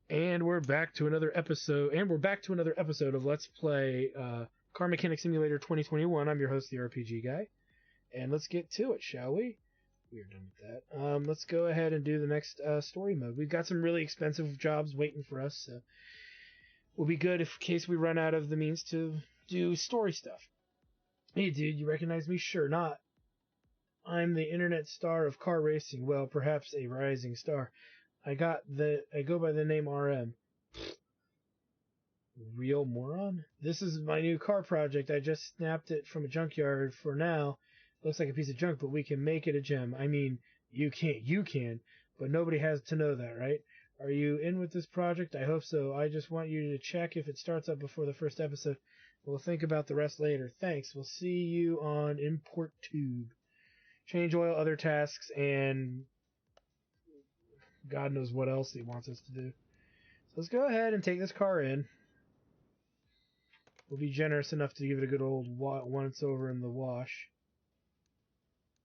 And we're back to another episode. Of Let's Play Car Mechanic Simulator 2021. I'm your host, the RPG Guy. And let's get to it, shall we? We are done with that. Let's go ahead and do the next story mode. We've got some really expensive jobs waiting for us, so we'll be good in case we run out of the means to do story stuff. Hey, dude, you recognize me? Sure not. I'm the internet star of car racing. Well, perhaps a rising star. I go by the name RM. Real moron? This is my new car project. I just snapped it from a junkyard for now. Looks like a piece of junk, but we can make it a gem. I mean, you can, but nobody has to know that, right? Are you in with this project? I hope so. I just want you to check if it starts up before the first episode. We'll think about the rest later. Thanks. We'll see you on Import Tube. Change oil, other tasks, and God knows what else he wants us to do. So let's go ahead and take this car in. We'll be generous enough to give it a good old once over in the wash.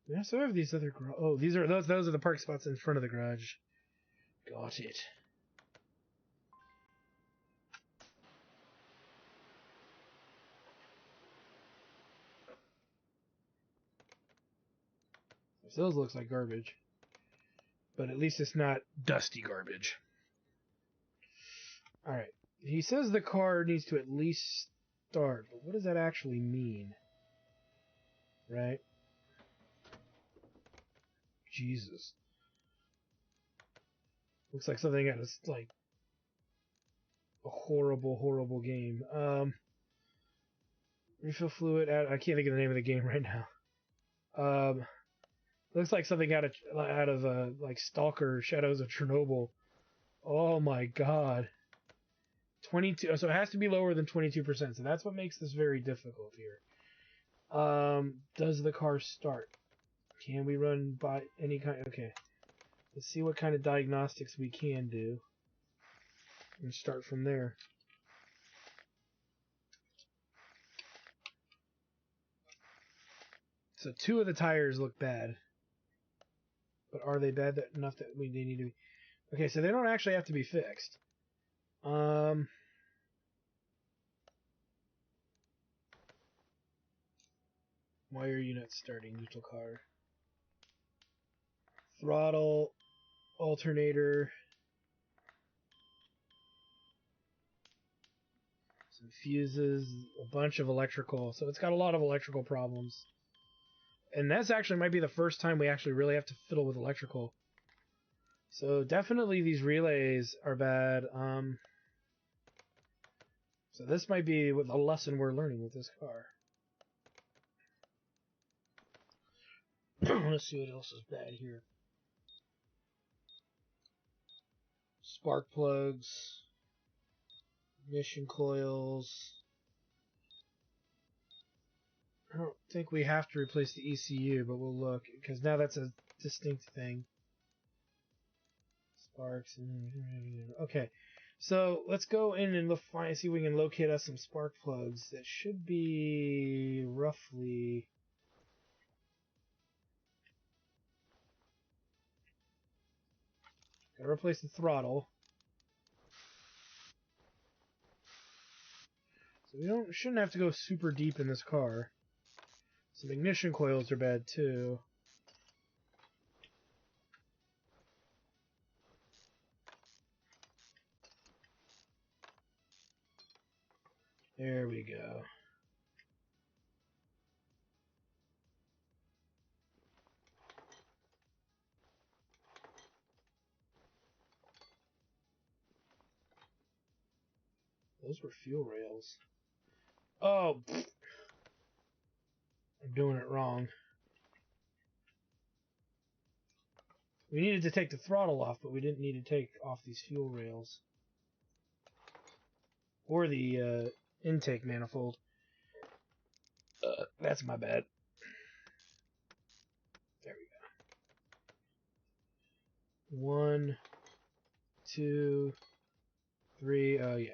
We also have these other those are the park spots in front of the garage. Got it. Those looks like garbage. But at least it's not dusty garbage. Alright. He says the car needs to at least start, but what does that actually mean? Right? Jesus. Looks like something out of, like, a horrible, horrible game. Refill fluid. I can't think of the name of the game right now. Looks like something out of like Stalker, Shadows of Chernobyl. Oh my god. 22. So it has to be lower than 22%. So that's what makes this very difficult here. Does the car start? Can we run by any kind? Okay. Let's see what kind of diagnostics we can do. And start from there. So 2 of the tires look bad. But are they bad enough that they need to be... Okay, so they don't actually have to be fixed. Why are you not starting, neutral car? Throttle, alternator, some fuses, a bunch of electrical. So it's got a lot of electrical problems. And that's actually might be the first time we actually really have to fiddle with electrical. So definitely these relays are bad. So this might be a lesson we're learning with this car. Let's see what else is bad here. Spark plugs, ignition coils. I don't think we have to replace the ECU, but we'll look, because now that's a distinct thing. Sparks. Okay, so let's go in and see if we can locate us some spark plugs. That should be roughly... Gotta replace the throttle. So we shouldn't have to go super deep in this car. Some ignition coils are bad too. There we go. Those were fuel rails. Oh! Pfft. I'm doing it wrong. We needed to take the throttle off, but we didn't need to take off these fuel rails. Or the intake manifold. That's my bad. There we go. 1, 2, 3. Oh, yeah.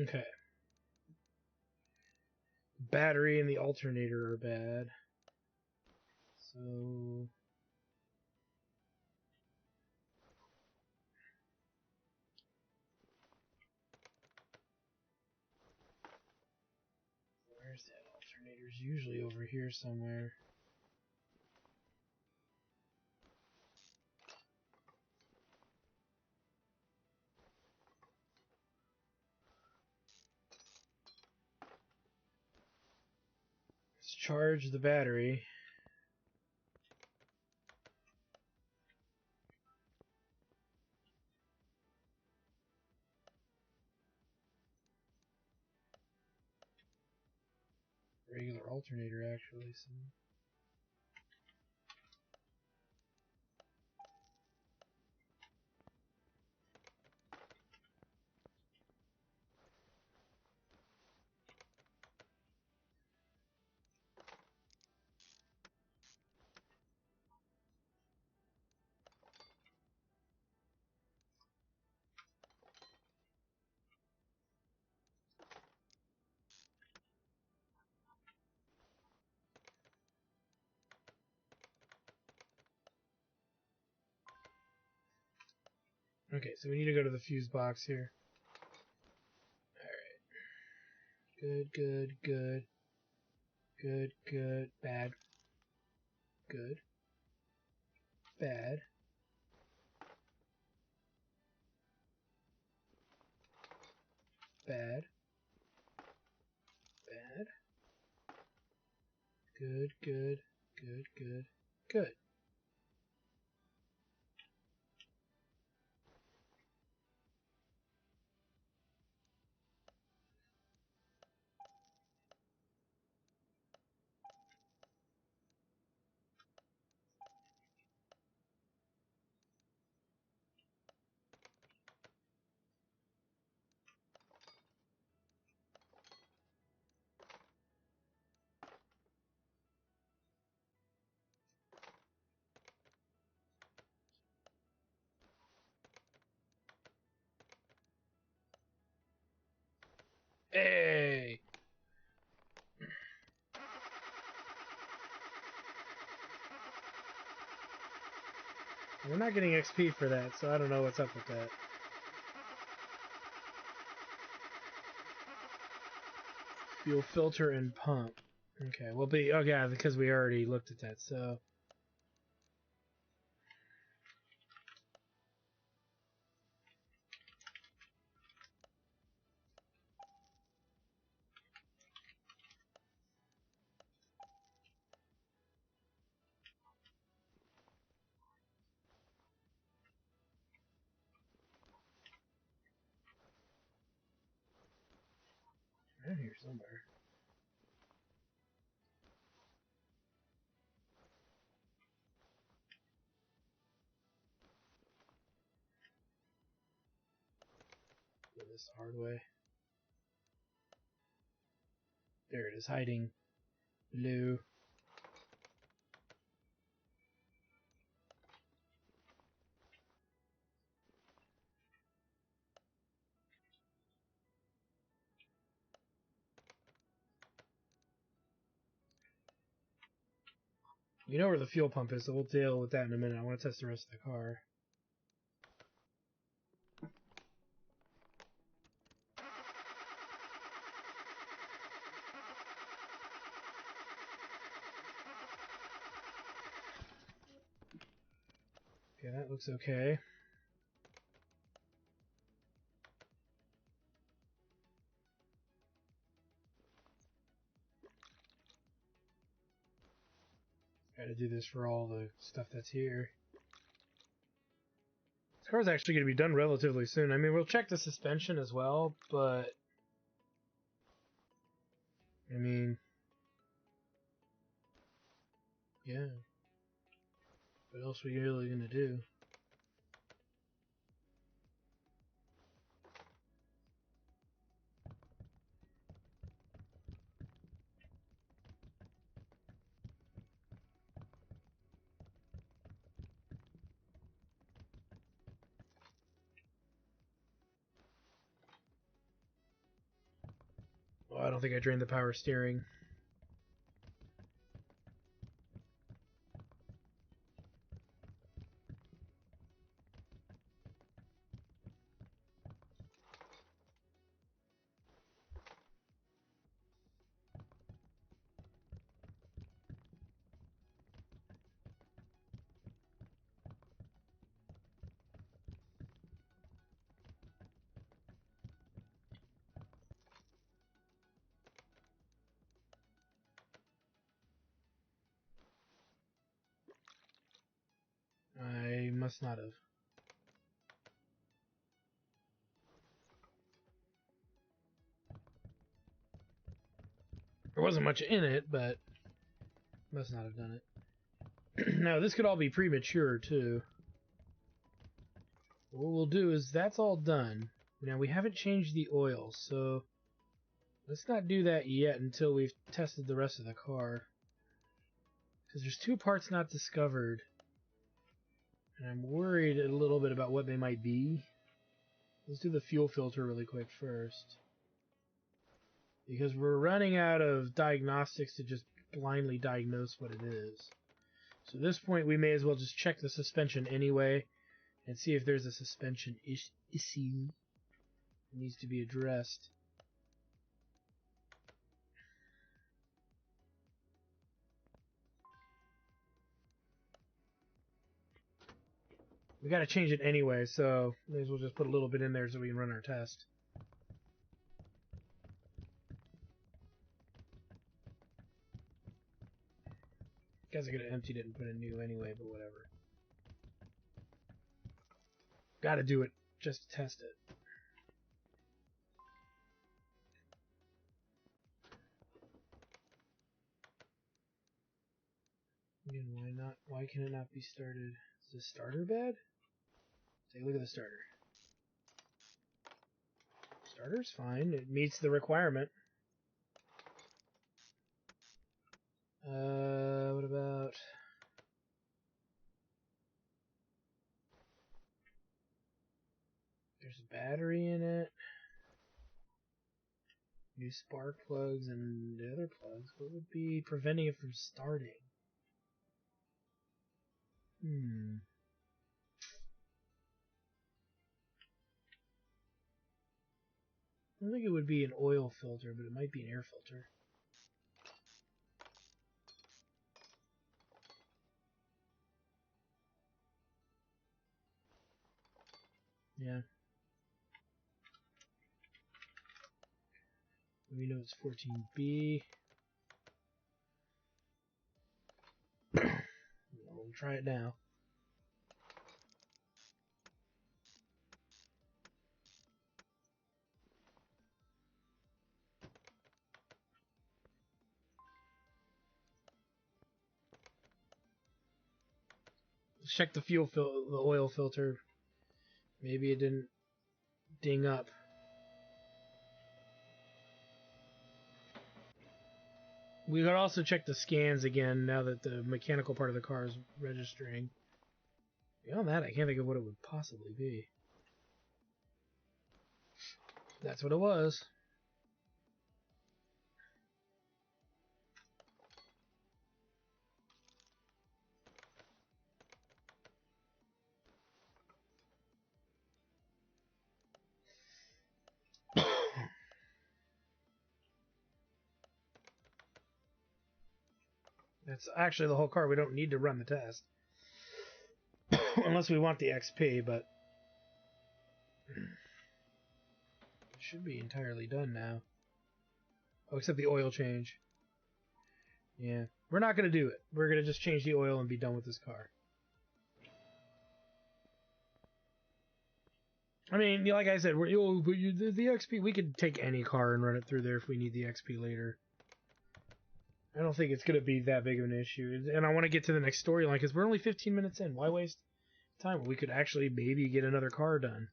Okay. Battery and the alternator are bad. So... where's that alternator's usually over here somewhere. Let's charge the battery. Regular alternator, actually. So. Okay, so we need to go to the fuse box here. Alright. Good, good, good. Good, good, bad. Good. Bad. Bad. Bad. Good, good, good, good, good. Hey! We're not getting XP for that, so I don't know what's up with that. Fuel filter and pump. Okay, we'll be... oh yeah, because we already looked at that, so... around here somewhere. Do this the hard way. There it is, hiding. Blue. You know where the fuel pump is, so we'll deal with that in a minute. I want to test the rest of the car. Okay, that looks okay. Gotta do this for all the stuff that's here. This car's actually going to be done relatively soon. I mean, we'll check the suspension as well, but... I mean... yeah. What else are we really going to do? don't think I drained the power steering. I must not have. There wasn't much in it, but must not have done it. Now, this could all be premature, too. What we'll do is, that's all done. Now, we haven't changed the oil, so let's not do that yet until we've tested the rest of the car. Because there's 2 parts not discovered. And I'm worried a little bit about what they might be. Let's do the fuel filter really quick first. Because we're running out of diagnostics to just blindly diagnose what it is. So at this point, we may as well just check the suspension anyway and see if there's a suspension issue that needs to be addressed. We gotta change it anyway, so may as well just put a little bit in there so we can run our test. Guess I could have emptied it and put in new anyway, but whatever. Gotta do it just to test it. Again, why not? Why can it not be started? Is the starter bad? Take a look at the starter. Starter's fine. It meets the requirement. What about... There's a battery in it. New spark plugs and the other plugs. What would be preventing it from starting? I don't think it would be an oil filter, but it might be an air filter. Yeah. We know it's 14B. We'll try it now. Let's check the the oil filter. Maybe it didn't ding up. We could also check the scans again now that the mechanical part of the car is registering. Beyond that, I can't think of what it would possibly be. That's what it was. That's actually the whole car. We don't need to run the test. Unless we want the XP, but... It should be entirely done now. Oh, except the oil change. Yeah. We're not going to do it. We're going to just change the oil and be done with this car. I mean, like I said, the XP, we could take any car and run it through there if we need the XP later. I don't think it's going to be that big of an issue. And I want to get to the next storyline because we're only 15 minutes in. Why waste time? We could actually maybe get another car done.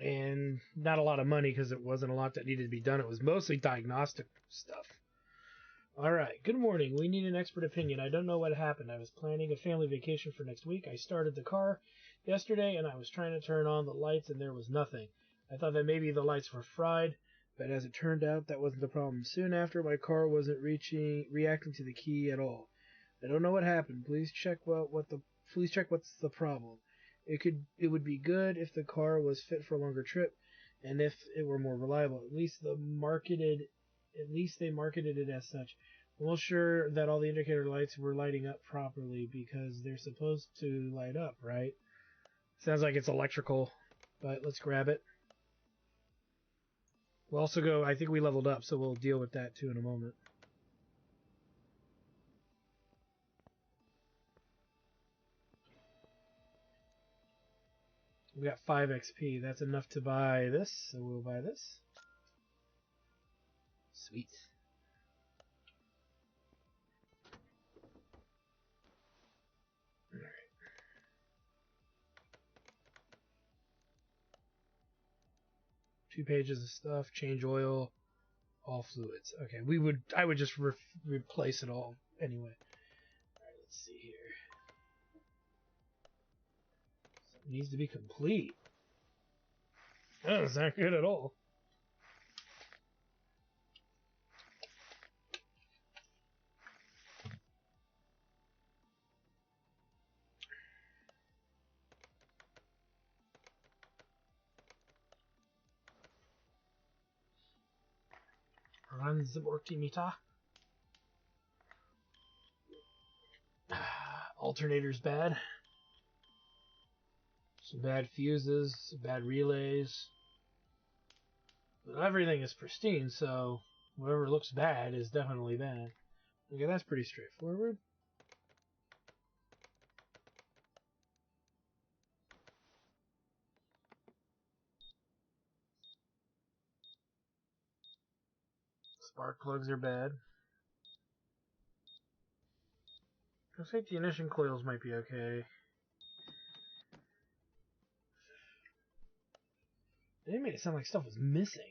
and not a lot of money because it wasn't a lot that needed to be done. It was mostly diagnostic stuff. Alright, good morning. We need an expert opinion. I don't know what happened. I was planning a family vacation for next week. I started the car yesterday and I was trying to turn on the lights and there was nothing. I thought that maybe the lights were fried, but as it turned out, that wasn't the problem. Soon after, my car wasn't reacting to the key at all. I don't know what happened. Please check what's the problem. It would be good if the car was fit for a longer trip and if it were more reliable. At least they marketed it as such. I'm not sure that all the indicator lights were lighting up properly because they're supposed to light up, right? Sounds like it's electrical, but let's grab it. We'll also go, I think we leveled up, so we'll deal with that too in a moment. We got 5 XP. That's enough to buy this, so we'll buy this. Sweet. Alright. Two pages of stuff, change oil, all fluids. Okay, I would just replace it all anyway. Alright, let's see here. So it needs to be complete. Oh, that's not good at all. Run the Mortimeter. Alternator's bad. Some bad fuses, some bad relays. But everything is pristine, so whatever looks bad is definitely bad. Okay, that's pretty straightforward. Spark plugs are bad. Looks like the ignition coils might be okay. They made it sound like stuff was missing.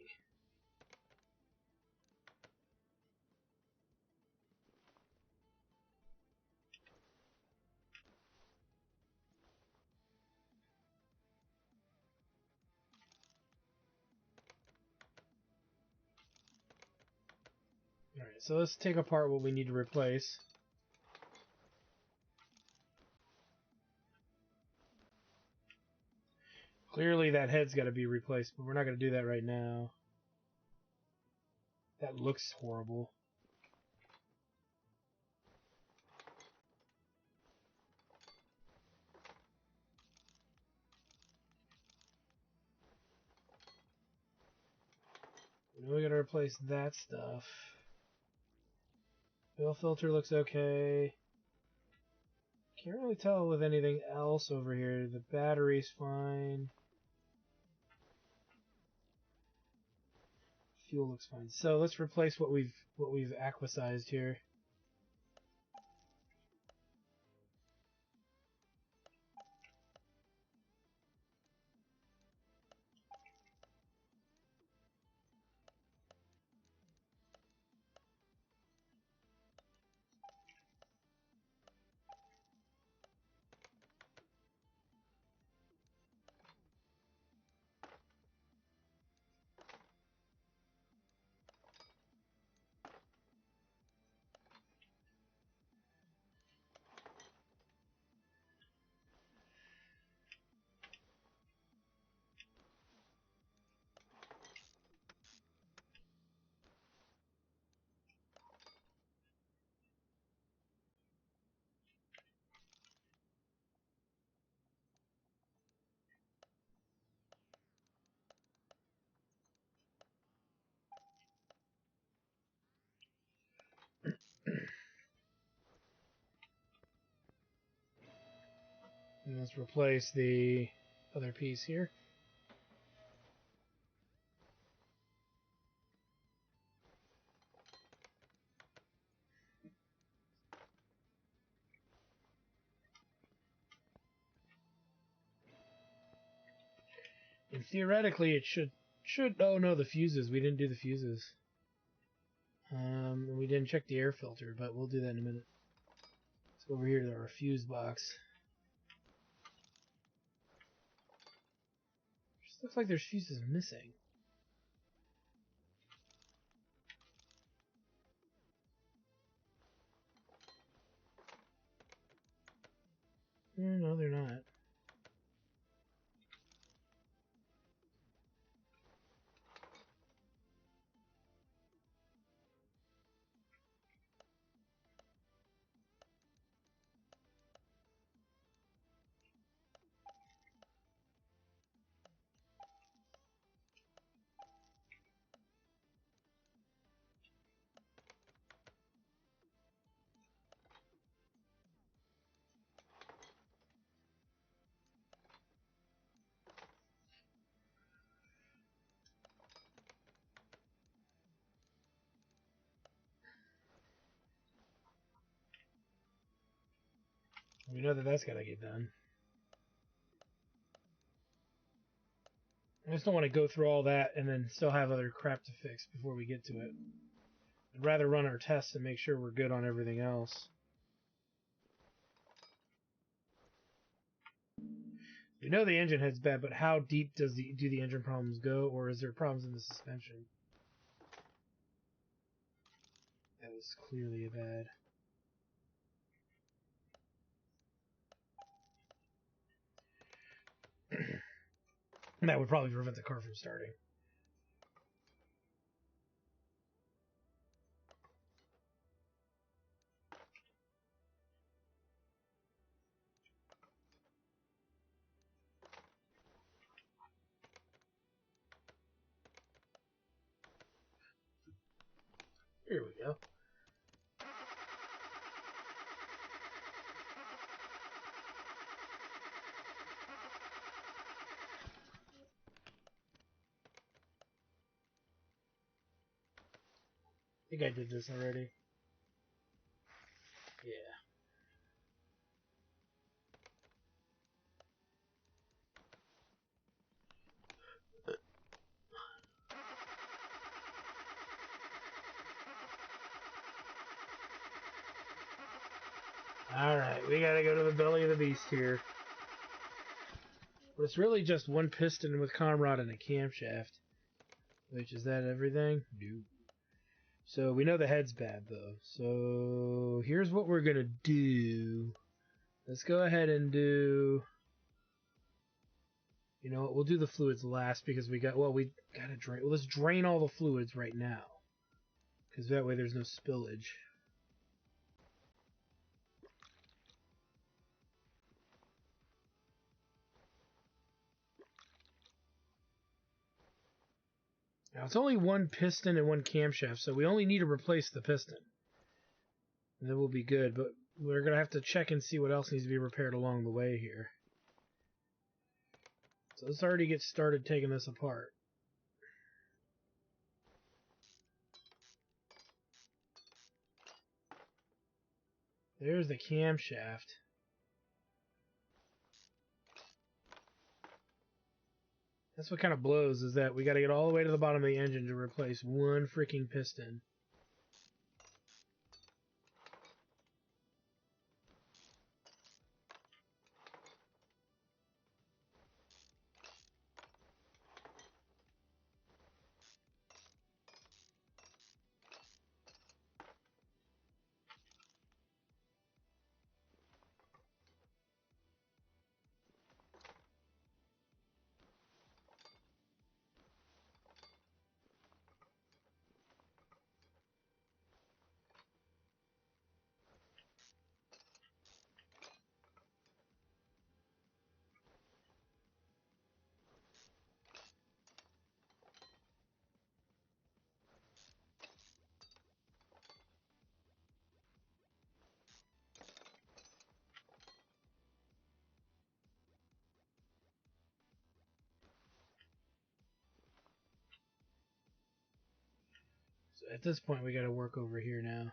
Alright, so let's take apart what we need to replace. Clearly that head's got to be replaced, but we're not going to do that right now. That looks horrible. Now we got to replace that stuff. Oil filter looks okay. Can't really tell with anything else over here. The battery's fine. Fuel looks fine. So let's replace what we've aquasized here. And let's replace the other piece here. Theoretically, it should. Oh no, the fuses. We didn't do the fuses. We didn't check the air filter, but we'll do that in a minute. Let's go over here to our fuse box. Just looks like there's fuses missing. No, they're not. We know that that's got to get done. I just don't want to go through all that and then still have other crap to fix before we get to it. I'd rather run our tests and make sure we're good on everything else. We know the engine head's bad, but how deep do the engine problems go, or is there problems in the suspension? That was clearly a bad. That would probably prevent the car from starting. Here we go. I think I did this already. Yeah. Alright, we gotta go to the belly of the beast here. But it's really just one piston with comrod and a camshaft. Which, is that everything? No. So, we know the head's bad, though. So, here's what we're gonna do. Let's go ahead and do... You know what, we'll do the fluids last because we gotta drain... Well, let's drain all the fluids right now. Because that way there's no spillage. Now, it's only one piston and one camshaft, so we only need to replace the piston. And then we'll be good, but we're going to have to check and see what else needs to be repaired along the way here. So let's already get started taking this apart. There's the camshaft. That's what kind of blows, is that we got to get all the way to the bottom of the engine to replace one freaking piston. So at this point, we got to work over here now.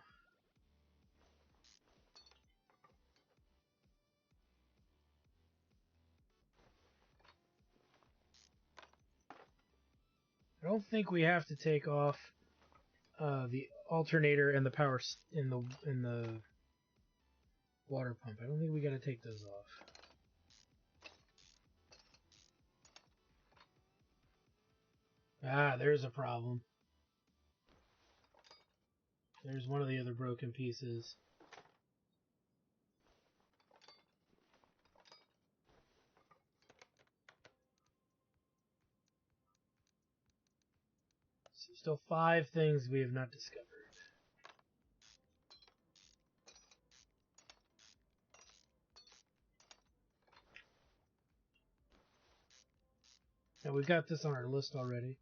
don't think we have to take off the alternator and the power in the water pump. I don't think we got to take those off. Ah, there's a problem. There's one of the other broken pieces. So still 5 things we have not discovered. And we've got this on our list already.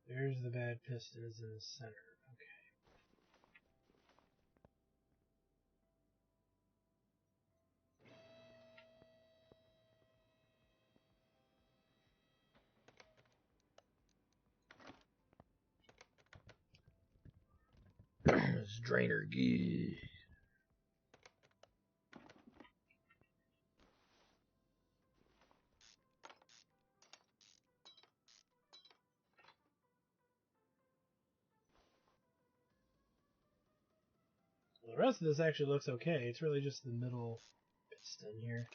There's the bad piston is in the center. Okay. This drainer gear. Well, the rest of this actually looks okay. It's really just the middle piston here.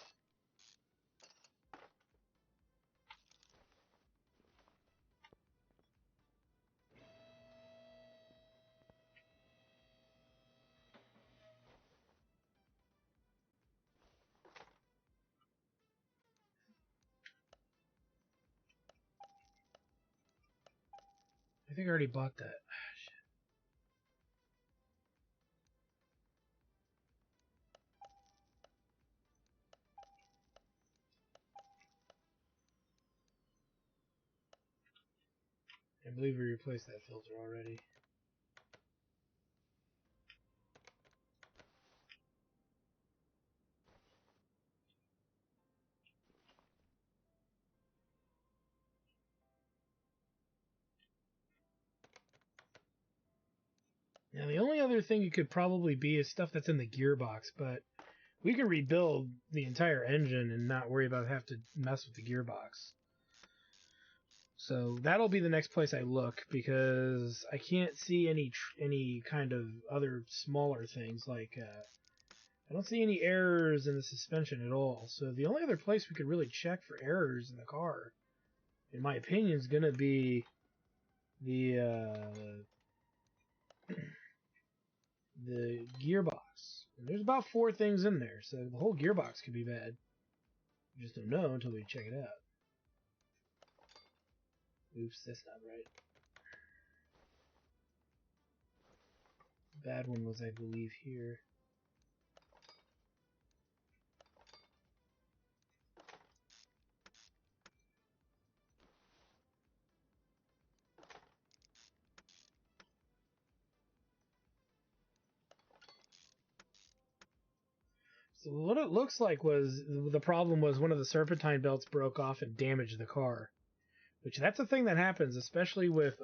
I think I already bought that. I believe we replaced that filter already. Now the only other thing it could probably be is stuff that's in the gearbox, but we can rebuild the entire engine and not worry about having to mess with the gearbox. So that'll be the next place I look, because I can't see any kind of other smaller things. Like I don't see any errors in the suspension at all. So the only other place we could really check for errors in the car, in my opinion, is going to be the the gearbox. And there's about 4 things in there, so the whole gearbox could be bad. We just don't know until we check it out. Oops, that's not right. The bad one was, I believe, here. So what it looks like was, the problem was one of the serpentine belts broke off and damaged the car. Which, that's a thing that happens, especially with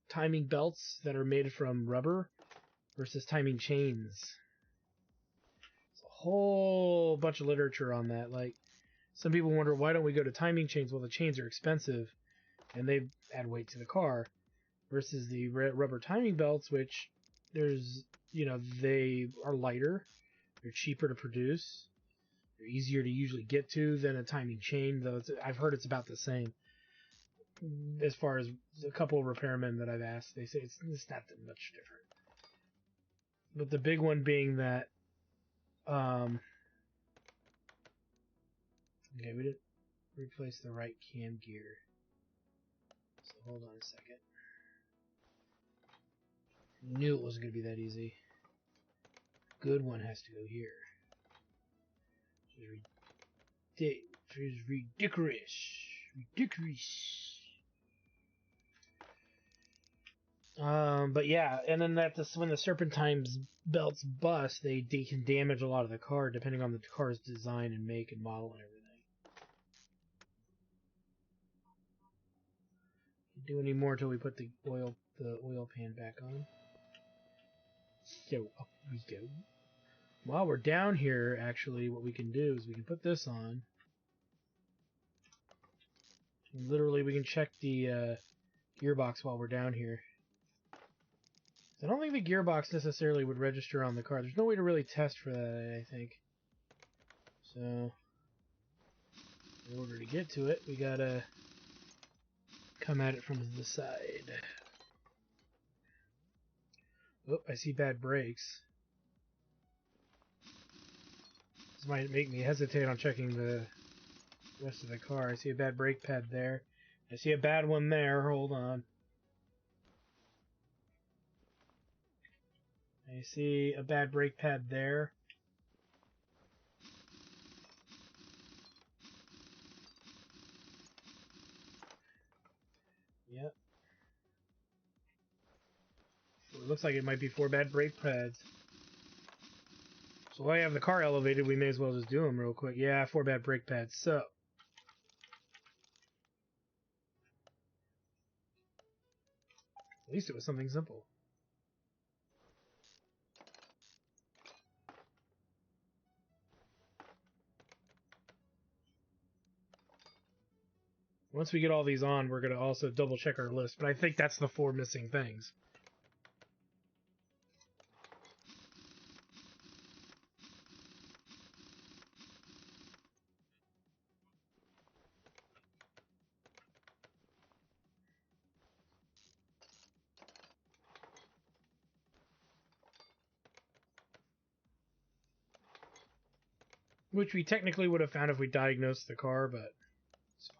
timing belts that are made from rubber versus timing chains. There's a whole bunch of literature on that. Like, some people wonder, why don't we go to timing chains? Well, the chains are expensive, and they add weight to the car. Versus the rubber timing belts, which they are lighter, they're cheaper to produce, they're easier to usually get to than a timing chain, though I've heard it's about the same. As far as a couple of repairmen that I've asked, they say it's not that much different. But the big one being that, okay, we didn't replace the right cam gear. So hold on a second. Knew it wasn't going to be that easy. Good one has to go here. She's ridiculous. Ridiculous. But yeah, and then when the serpentine's belts bust, they can damage a lot of the car, depending on the car's design and make and model and everything. Can't do any more until we put the oil pan back on. So up we go. While we're down here, actually, what we can do is we can put this on. And literally, we can check the gearbox while we're down here. I don't think the gearbox necessarily would register on the car. There's no way to really test for that, I think. So, in order to get to it, we gotta come at it from the side. Oh, I see bad brakes. This might make me hesitate on checking the rest of the car. I see a bad brake pad there. I see a bad one there. Hold on. I see a bad brake pad there. Yep. So it looks like it might be 4 bad brake pads. So while I have the car elevated, we may as well just do them real quick. Yeah, 4 bad brake pads. So, at least it was something simple. Once we get all these on, we're going to also double check our list. But I think that's the 4 missing things. Which we technically would have found if we diagnosed the car, but it's fine.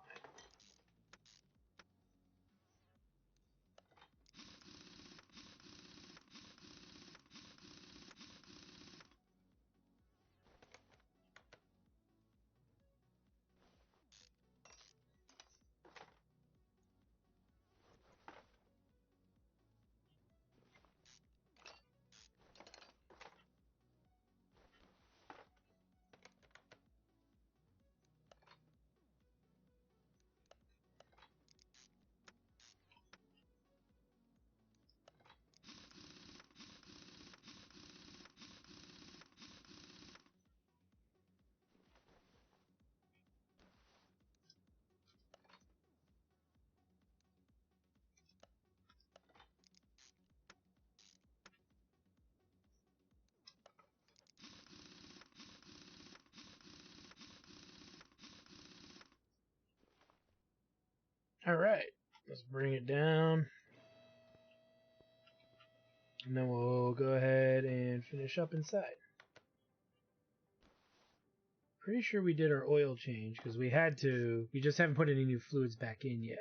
Alright, let's bring it down. And then we'll go ahead and finish up inside. Pretty sure we did our oil change, because we had to. We just haven't put any new fluids back in yet.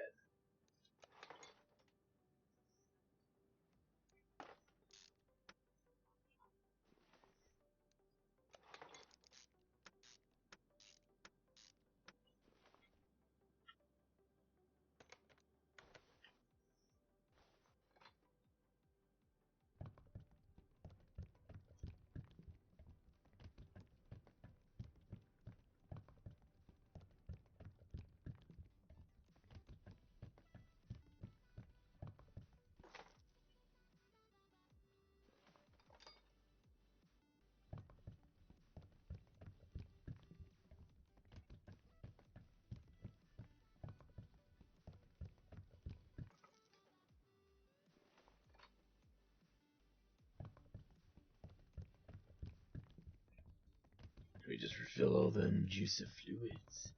We just refill all them juice of fluids.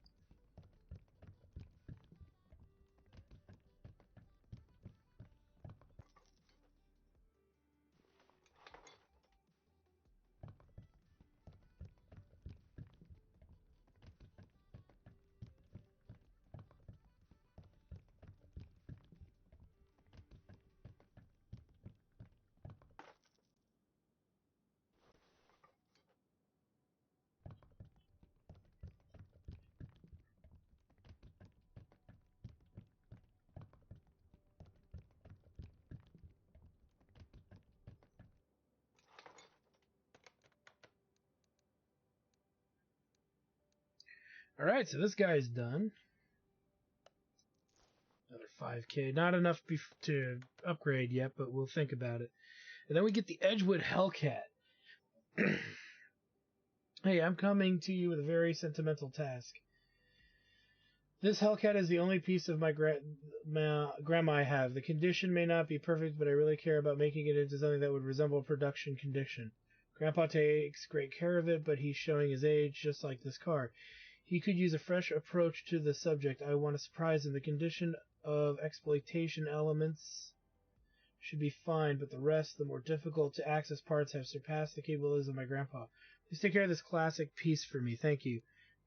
Alright, so this guy's done. Another 5K. Not enough to upgrade yet, but we'll think about it. And then we get the Edgewood Hellcat. Hey, I'm coming to you with a very sentimental task. This Hellcat is the only piece of my grandma I have. The condition may not be perfect, but I really care about making it into something that would resemble production condition. Grandpa takes great care of it, but he's showing his age, just like this car. He could use a fresh approach to the subject. I want to surprise him. The condition of exploitation elements should be fine, but the rest, the more difficult to access parts, have surpassed the capabilities of my grandpa. Please take care of this classic piece for me. Thank you.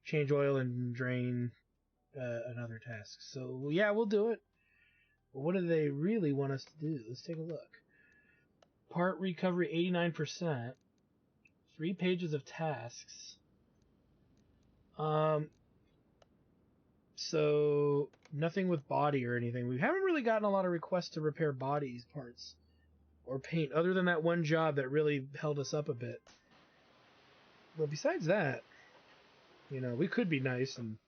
Change oil and drain another task. So, yeah, we'll do it. But what do they really want us to do? Let's take a look. Part recovery 89%. 3 pages of tasks. So nothing with body or anything. We haven't really gotten a lot of requests to repair bodies parts or paint, other than that one job that really held us up a bit. But besides that, you know, we could be nice and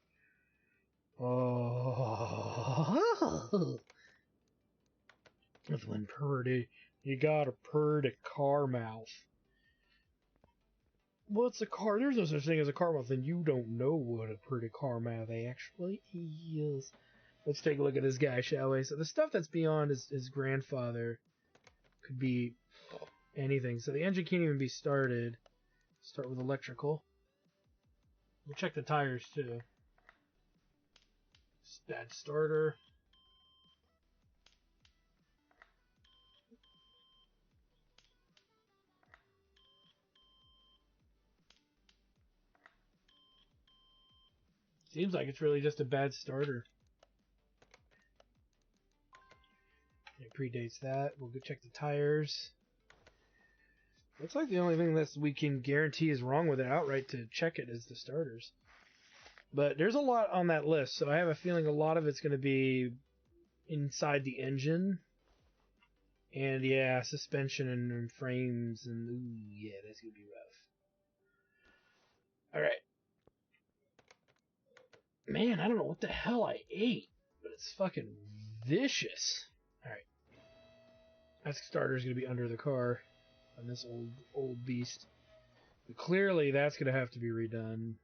with one purdy, you got a purdy car mouth. What's a car? There's no such thing as a car mouth, and you don't know what a pretty car mouth actually is. Let's take a look at this guy, shall we? So the stuff that's beyond his grandfather could be anything. So the engine can't even be started. Start with electrical. We'll check the tires too. Bad starter. Seems like it's really just a bad starter. It predates that. We'll go check the tires. Looks like the only thing that we can guarantee is wrong with it outright to check it is the starters. But there's a lot on that list, so I have a feeling a lot of it's going to be inside the engine. And yeah, suspension and frames, and ooh, yeah, that's going to be rough. Alright. Man, I don't know what the hell I ate, but it's fucking vicious. Alright. That starter's going to be under the car on this old beast. But clearly, that's going to have to be redone.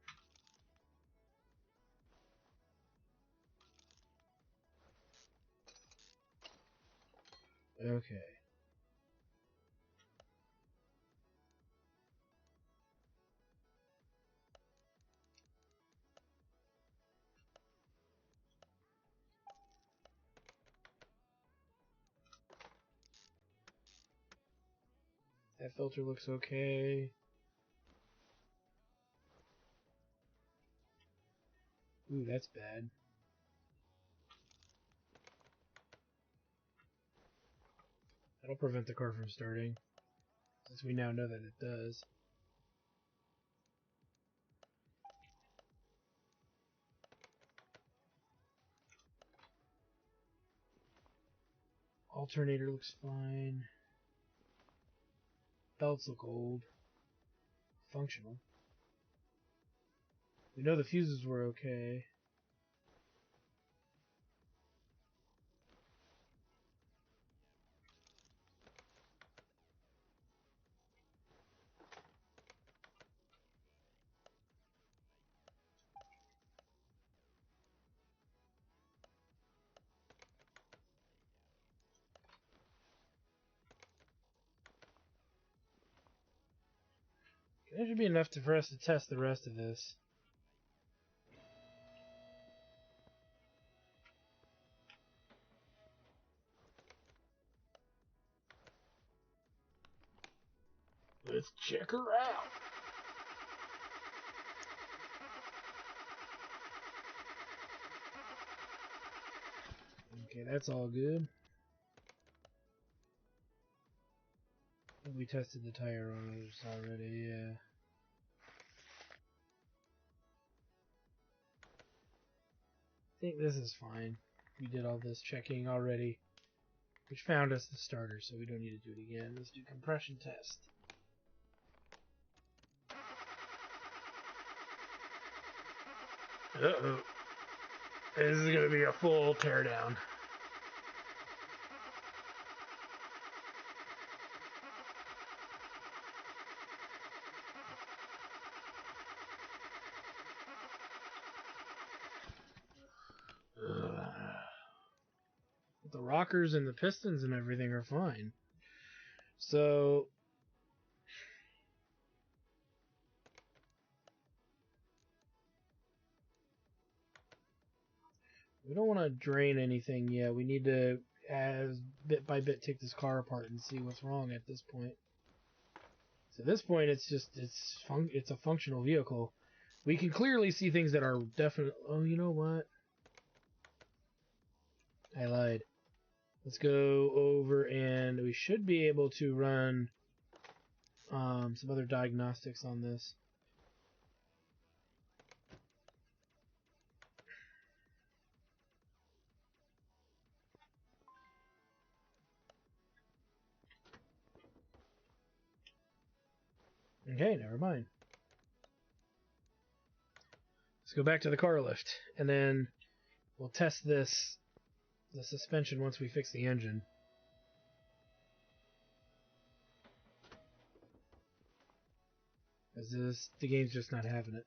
Okay. That filter looks okay. Ooh, that's bad. That'll prevent the car from starting, since we now know that it does. Alternator looks fine. Belts look old. Functional. We know the fuses were okay. That should be enough for us to test the rest of this. Let's check her out. Okay, that's all good. We tested the tire owners already, yeah. I think this is fine. We did all this checking already, which found us the starter, so we don't need to do it again. Let's do compression test. Uh-oh. This is going to be a full teardown. The rockers and the pistons and everything are fine. So we don't want to drain anything yet. We need to, as bit by bit, take this car apart and see what's wrong at this point. So at this point, it's a functional vehicle. We can clearly see things that are definitely... Oh, you know what? I lied. Let's go over and we should be able to run some other diagnostics on this. Okay, never mind. Let's go back to the car lift, and then we'll test the suspension once we fix the engine. As the game's just not having it.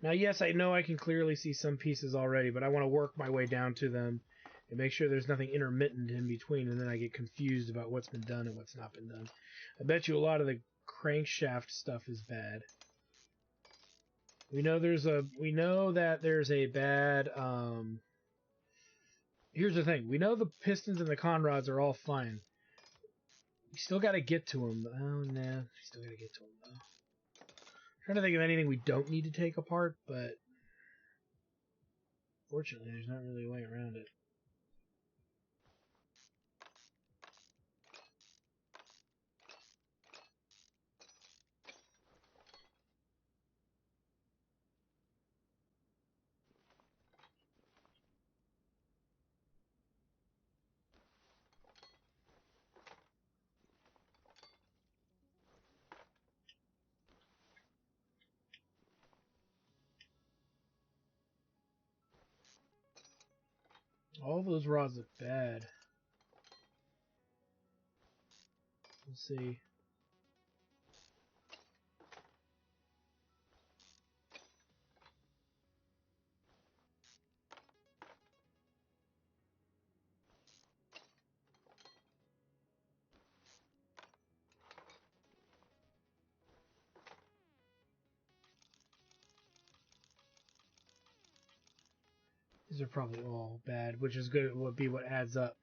Now, yes, I know I can clearly see some pieces already, but I want to work my way down to them and make sure there's nothing intermittent in between, and then I get confused about what's been done and what's not been done. I bet you a lot of the crankshaft stuff is bad. We know that there's a bad here's the thing. We know the pistons and the conrods are all fine. We still got to get to them. Oh, nah. We still got to get to them, though. I'm trying to think of anything we don't need to take apart, but fortunately, there's not really a way around it. All those rods look bad. Let's see. These are probably all bad, which is good. It would be what adds up.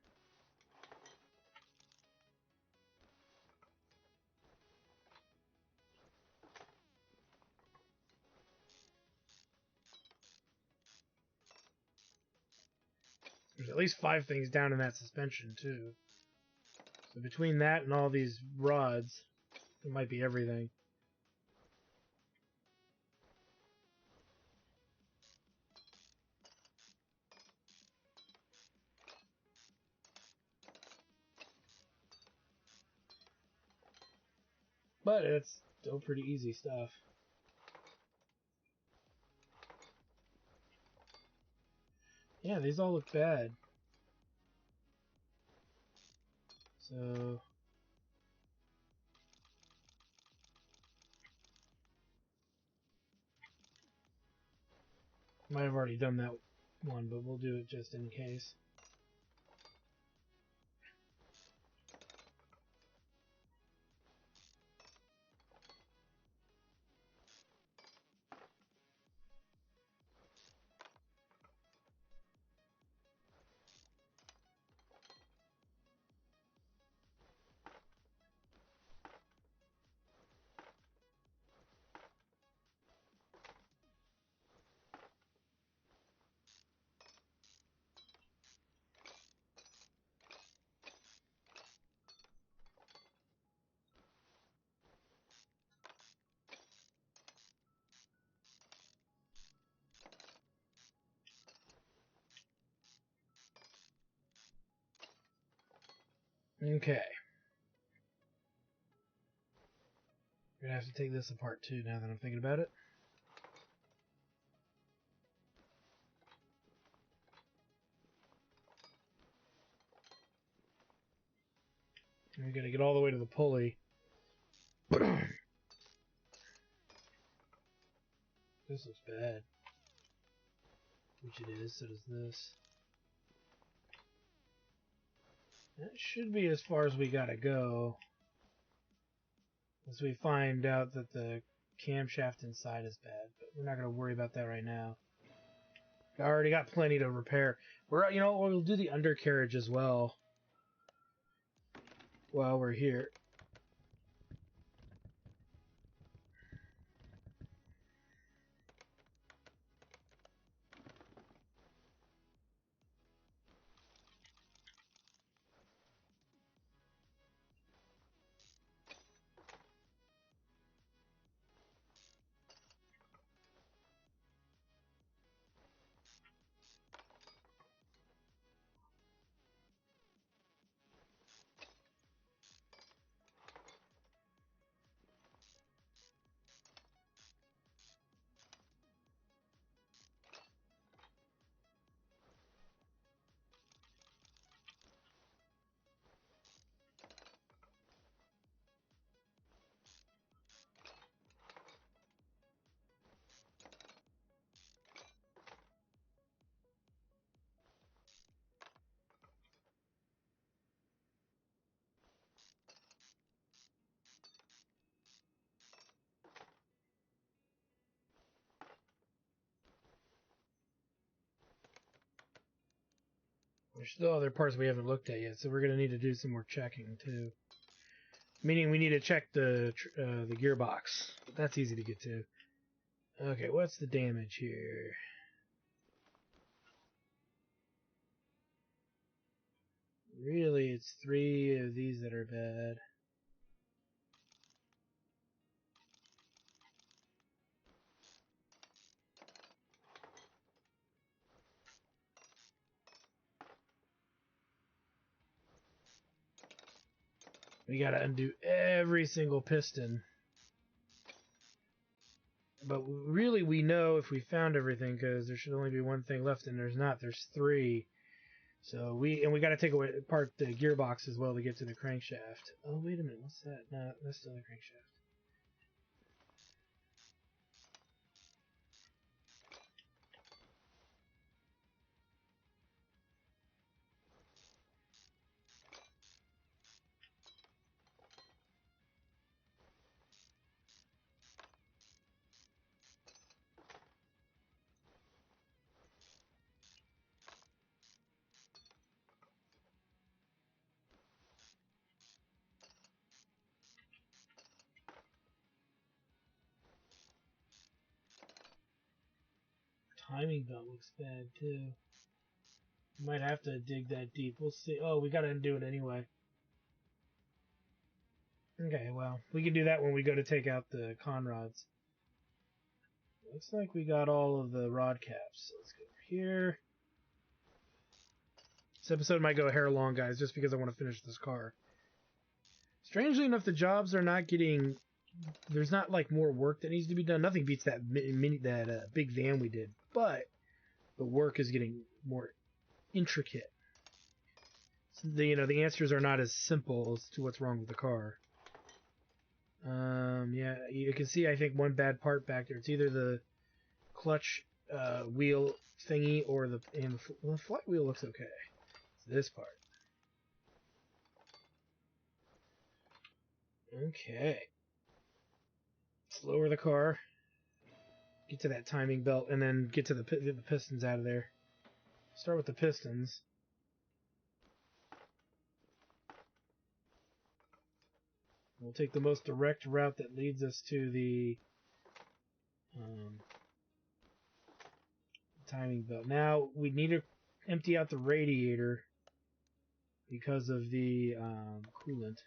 There's at least 5 things down in that suspension, too. So between that and all these rods, it might be everything. But it's still pretty easy stuff. Yeah, these all look bad. So... might have already done that one, but we'll do it just in case. Okay. We're gonna have to take this apart too now that I'm thinking about it. We gotta get all the way to the pulley. This looks bad. Which it is, so does this. That should be as far as we gotta go. As we find out that the camshaft inside is bad, but we're not gonna worry about that right now. I already got plenty to repair. We'll do the undercarriage as well while we're here. There's still other parts we haven't looked at yet, so we're going to need to do some more checking, too. Meaning we need to check the gearbox. But that's easy to get to. Okay, what's the damage here? Really, it's 3 of these that are bad. We gotta undo every single piston. But really, we know if we found everything, because there should only be one thing left, and there's not. There's 3. So we gotta take apart the gearbox as well to get to the crankshaft. Oh, wait a minute, what's that? No, that's still the crankshaft. Timing belt looks bad, too. Might have to dig that deep. We'll see. Oh, we gotta undo it anyway. Okay, well, we can do that when we go to take out the conrods. Looks like we got all of the rod caps. So let's go over here. This episode might go a hair long, guys, just because I want to finish this car. Strangely enough, the jobs are not getting... There's not, like, more work that needs to be done. Nothing beats that big van we did. But the work is getting more intricate. So the answers are not as simple as to what's wrong with the car. Yeah, you can see, I think, one bad part back there. It's either the clutch wheel thingy or the flight wheel looks okay. It's this part. Okay. Let's lower the car. Get to that timing belt, and then get the pistons out of there. Start with the pistons. We'll take the most direct route that leads us to the timing belt. Now, we need to empty out the radiator because of the coolant.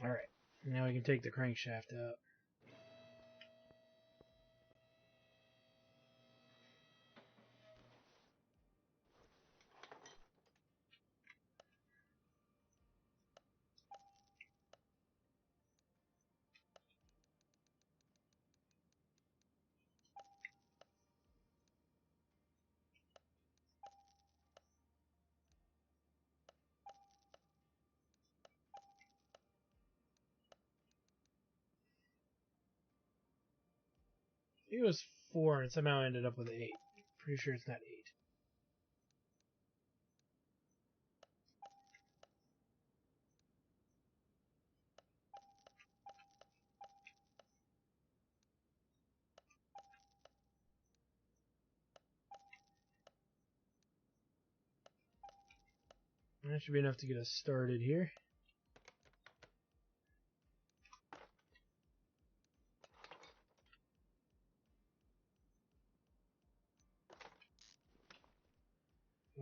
Alright, now we can take the crankshaft out. It was 4 and somehow ended up with 8. Pretty sure it's not 8. That should be enough to get us started here.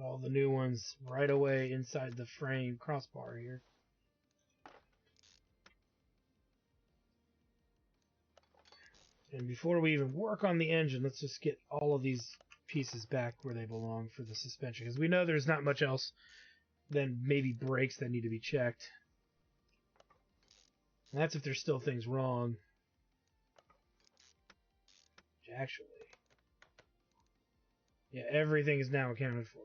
All the new ones right away inside the frame crossbar here. And before we even work on the engine, let's just get all of these pieces back where they belong for the suspension, because we know there's not much else than maybe brakes that need to be checked. And that's if there's still things wrong. Actually, yeah, everything is now accounted for.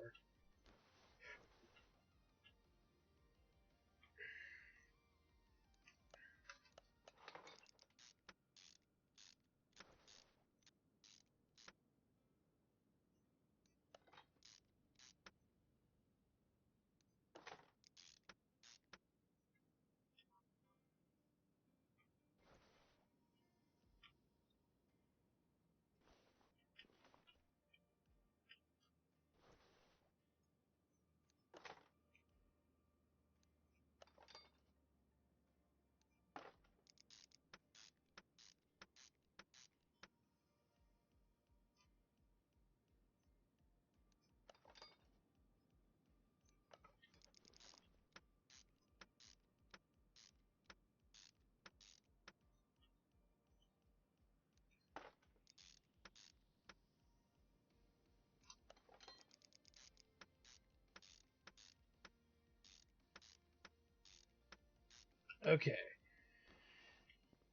Okay.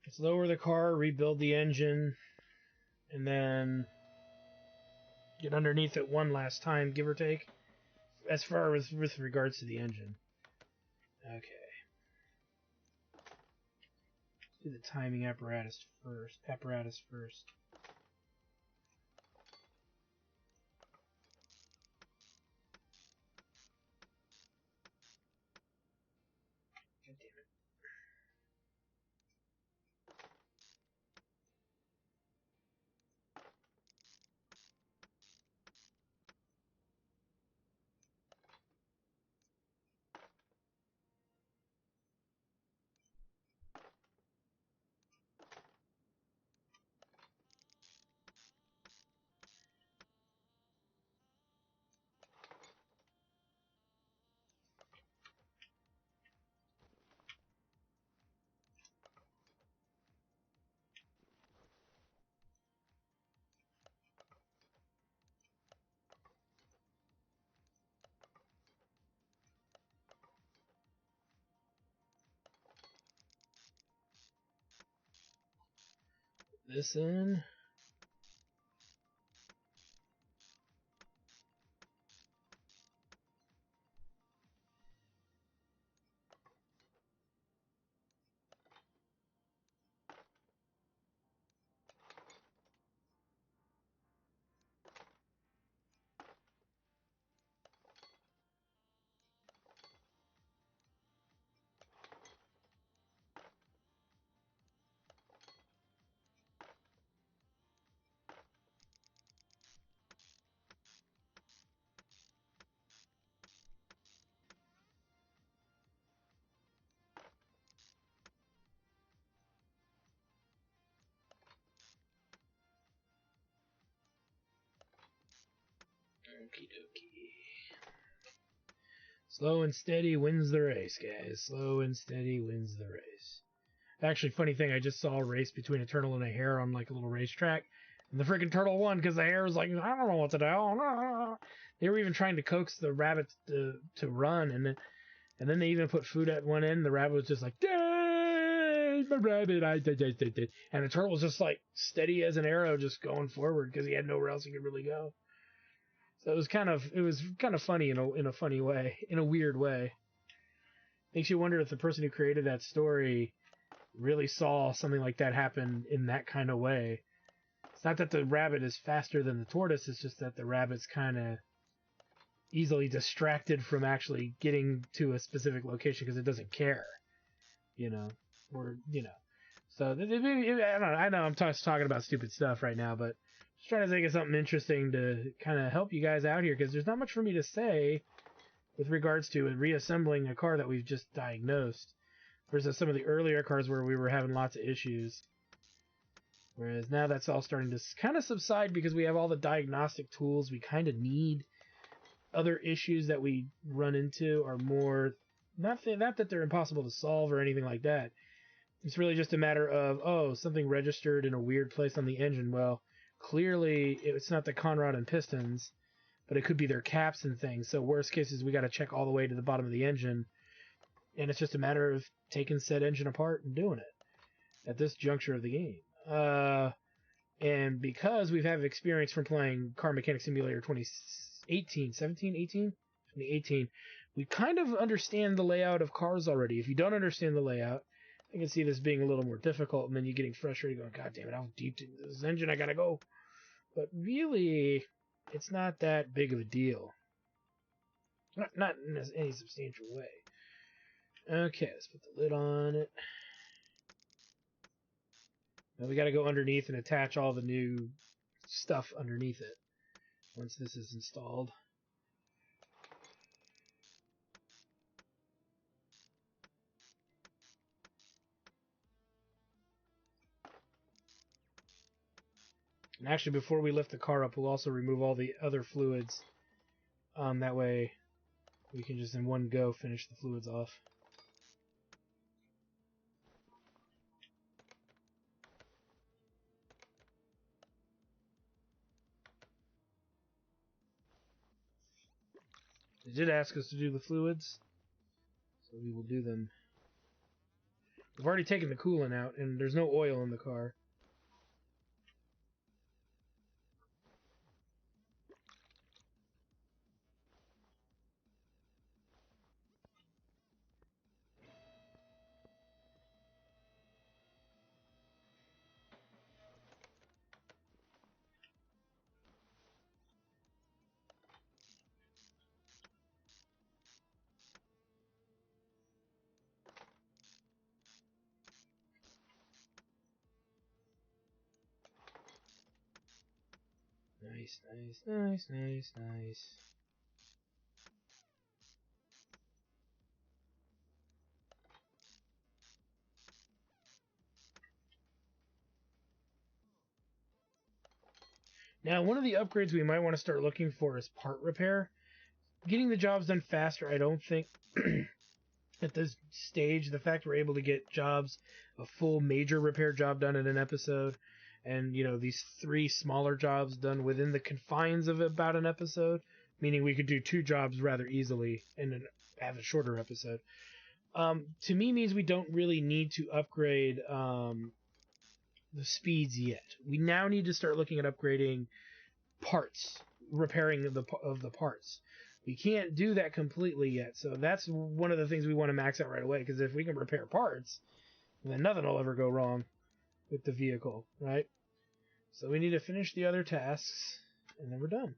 Let's lower the car, rebuild the engine, and then get underneath it one last time, give or take, as far as with regards to the engine. Okay. Let's do the timing apparatus first. God damn it. This in. Okie dokie. Slow and steady wins the race, guys. Slow and steady wins the race. Actually, funny thing, I just saw a race between a turtle and a hare on like a little racetrack, and the freaking turtle won because the hare was like, I don't know what to do. They were even trying to coax the rabbit to run, and then they even put food at one end. The rabbit was just like, "Yay, my rabbit!" And the turtle was just like steady as an arrow, just going forward because he had nowhere else he could really go. So it was kind of funny in a funny way, in a weird way. Makes you wonder if the person who created that story really saw something like that happen in that kind of way. It's not that the rabbit is faster than the tortoise, it's just that the rabbit's kind of easily distracted from actually getting to a specific location because it doesn't care, or So I don't know. I know I'm talking about stupid stuff right now, but just trying to think of something interesting to kind of help you guys out here because there's not much for me to say with regards to reassembling a car that we've just diagnosed versus some of the earlier cars where we were having lots of issues. Whereas now that's all starting to kind of subside because we have all the diagnostic tools we kind of need. Other issues that we run into are more, not that they're impossible to solve or anything like that. It's really just a matter of, something registered in a weird place on the engine. Well, clearly it's not the conrod and pistons, but it could be their caps and things. So worst case is we got to check all the way to the bottom of the engine. And it's just a matter of taking said engine apart and doing it at this juncture of the game. And because we've had experience from playing Car Mechanic Simulator 2018, we kind of understand the layout of cars already. If you don't understand the layout, I can see this being a little more difficult, and then you're getting frustrated going, God damn it, how deep into this engine I gotta go. But really, it's not that big of a deal. Not in any substantial way. Okay, let's put the lid on it. Now we gotta go underneath and attach all the new stuff underneath it once this is installed. And actually, before we lift the car up, we'll also remove all the other fluids. That way, we can just in one go finish the fluids off. They did ask us to do the fluids, so we will do them. We've already taken the coolant out, and there's no oil in the car. Nice, nice, nice, nice, nice. Now, one of the upgrades we might want to start looking for is part repair. Getting the jobs done faster, I don't think, at this stage, the fact we're able to get jobs, a full major repair job done in an episode, and, these 3 smaller jobs done within the confines of about an episode, meaning we could do 2 jobs rather easily and have a shorter episode, to me means we don't really need to upgrade the speeds yet. We now need to start looking at upgrading parts, repairing of the parts. We can't do that completely yet, so that's one of the things we want to max out right away, because if we can repair parts, then nothing will ever go wrong with the vehicle, right? So we need to finish the other tasks, and then we're done.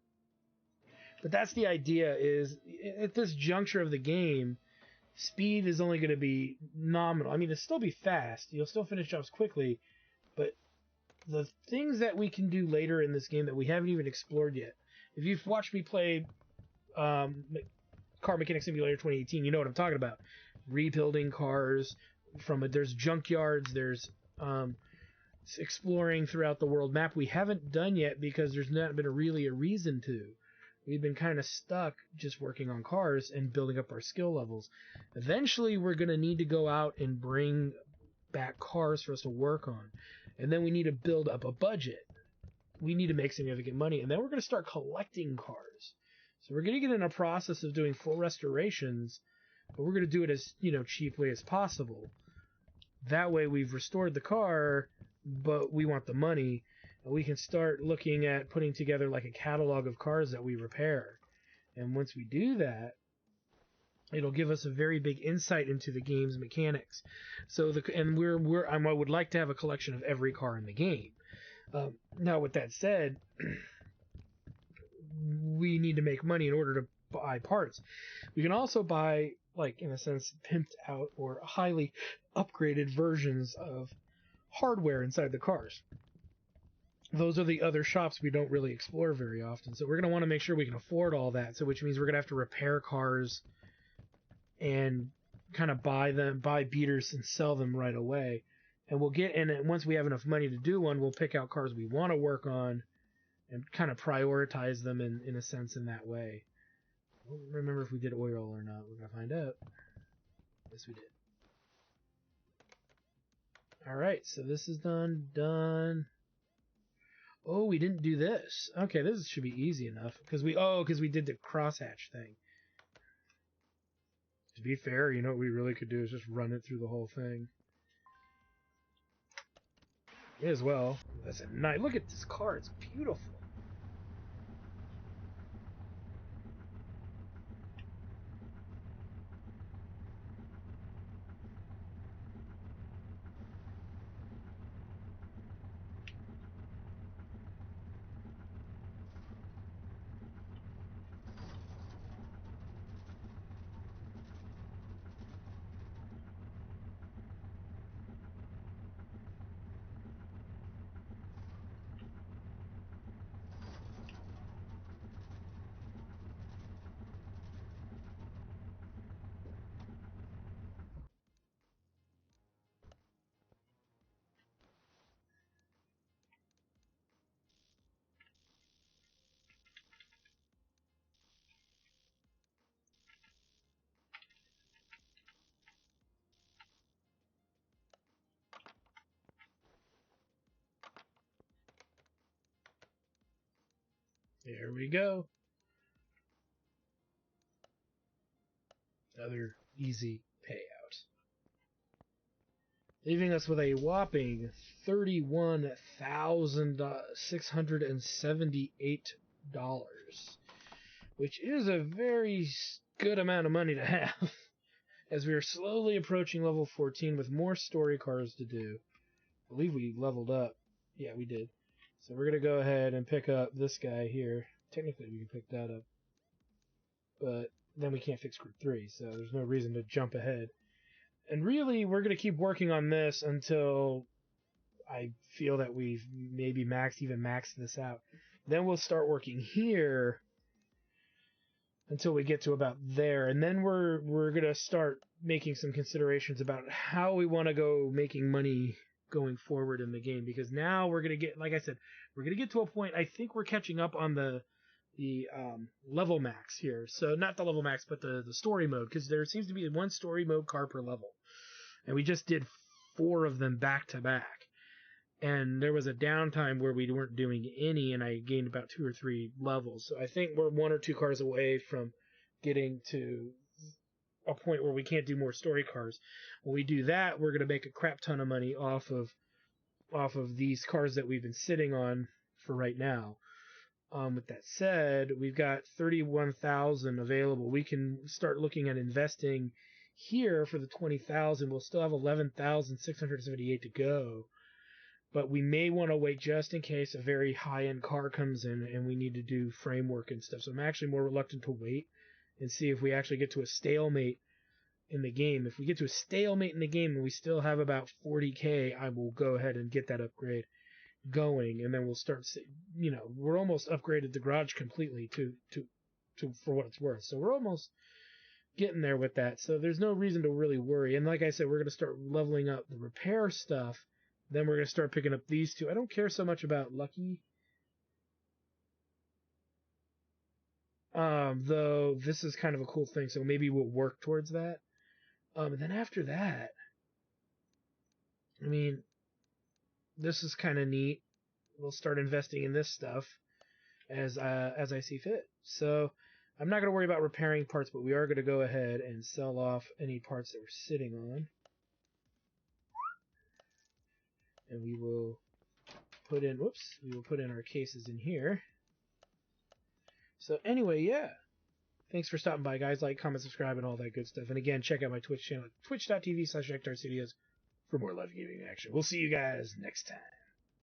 But that's the idea, is at this juncture of the game, speed is only going to be nominal. I mean, it'll still be fast. You'll still finish jobs quickly, but the things that we can do later in this game that we haven't even explored yet. If you've watched me play Car Mechanic Simulator 2018, you know what I'm talking about. Rebuilding cars there's junkyards, there's exploring throughout the world map we haven't done yet because there's not been really a reason to. We've been kind of stuck just working on cars and building up our skill levels. Eventually, we're going to need to go out and bring back cars for us to work on. And then we need to build up a budget. We need to make significant money. And then we're going to start collecting cars. So we're going to get in a process of doing full restorations, but we're going to do it as, cheaply as possible. That way we've restored the car, but we want the money. And we can start looking at putting together like a catalog of cars that we repair. And once we do that, it'll give us a very big insight into the game's mechanics. So I would like to have a collection of every car in the game. Now, with that said, we need to make money in order to buy parts. We can also buy, like, in a sense, pimped out or highly upgraded versions of hardware inside the cars. Those are the other shops we don't really explore very often. So we're going to want to make sure we can afford all that. So which means we're going to have to repair cars and kind of buy beaters and sell them right away. And we'll get in it once we have enough money to do one, we'll pick out cars we want to work on and kind of prioritize them in a sense in that way. I don't remember if we did oil or not. We're going to find out. Yes, we did. Alright, so this is done. Oh, we didn't do this. Okay, this should be easy enough. Because we did the crosshatch thing. To be fair, you know what we really could do is just run it through the whole thing. As well. That's a nice. Look at this car. It's beautiful. There we go. Another easy payout. Leaving us with a whopping $31,678, which is a very good amount of money to have, as we are slowly approaching level 14 with more story cars to do. I believe we leveled up. Yeah, we did. So we're going to go ahead and pick up this guy here. Technically, we can pick that up. But then we can't fix Group 3, so there's no reason to jump ahead. And really, we're going to keep working on this until I feel that we've maybe maxed this out. Then we'll start working here until we get to about there. And then we're going to start making some considerations about how we want to go making money going forward in the game, because now we're going to get, like I said, we're going to get to a point. I think we're catching up on the level max here. So not the level max, but the story mode, because there seems to be one story mode car per level, and we just did 4 of them back to back. And there was a downtime where we weren't doing any, and I gained about 2 or 3 levels. So I think we're 1 or 2 cars away from getting to a point where we can't do more story cars. When we do that, we're going to make a crap ton of money off of these cars that we've been sitting on for right now. With that said, we've got 31,000 available. We can start looking at investing here for the 20,000. We'll still have 11,678 to go, but we may want to wait just in case a very high-end car comes in and we need to do framework and stuff. So I'm actually more reluctant to wait and see if we actually get to a stalemate in the game. If we get to a stalemate in the game and we still have about 40k, I will go ahead and get that upgrade going, and then we'll start, we're almost upgraded the garage completely to for what it's worth. So we're almost getting there with that. So there's no reason to really worry. And like I said, we're going to start leveling up the repair stuff. Then we're going to start picking up these 2. I don't care so much about Lucky. Though this is kind of a cool thing, so maybe we'll work towards that. And then after that, I mean, this is kind of neat. We'll start investing in this stuff as I see fit. So I'm not going to worry about repairing parts, but we are going to go ahead and sell off any parts that we're sitting on. And we will put in, we will put in our cases in here. So anyway, yeah. Thanks for stopping by, guys. Like, comment, subscribe, and all that good stuff. And again, check out my Twitch channel, twitch.tv/EctarStudios, for more live gaming action. We'll see you guys next time.